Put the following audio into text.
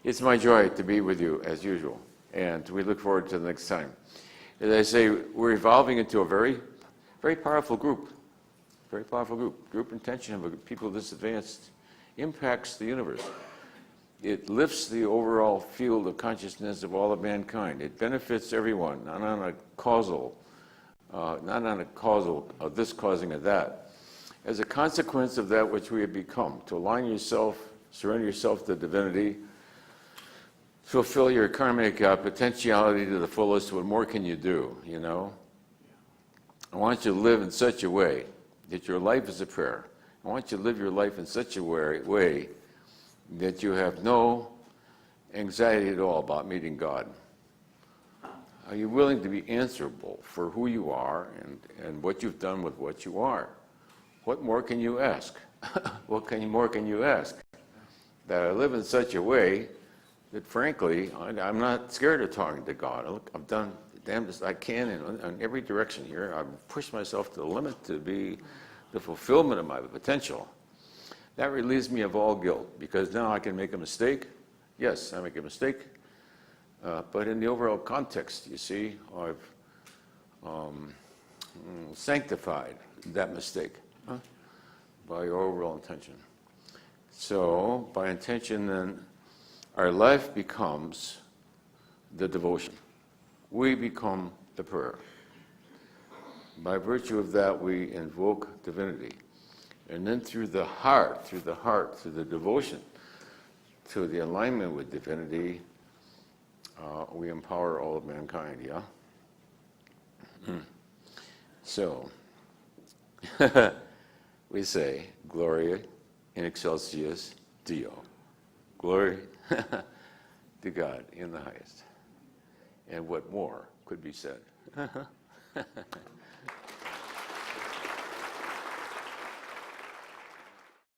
It's my joy to be with you as usual, and we look forward to the next time. As I say, we're evolving into a very, very powerful group. Very powerful group. Group intention of people this advanced impacts the universe. It lifts the overall field of consciousness of all of mankind. It benefits everyone, not on a causal of this causing of that. As a consequence of that which we have become, to align yourself, surrender yourself to divinity, fulfill your karmic potentiality to the fullest. What more can you do, you know? I want you to live in such a way that your life is a prayer. I want you to live your life in such a way that you have no anxiety at all about meeting God. Are you willing to be answerable for who you are and what you've done with what you are? What more can you ask? More can you ask? That I live in such a way that, frankly, I'm not scared of talking to God. Look, I've done the damnedest I can in every direction here. I've pushed myself to the limit to be the fulfillment of my potential. That relieves me of all guilt, because now I can make a mistake. Yes, I make a mistake. But in the overall context, you see, I've sanctified that mistake by your overall intention. So, by intention, then, our life becomes the devotion. We become the prayer. By virtue of that, we invoke divinity. And then through the heart, through the devotion, to the alignment with divinity, we empower all of mankind, yeah? So, we say, Gloria in excelsis Deo. Glory to God in the highest. And what more could be said?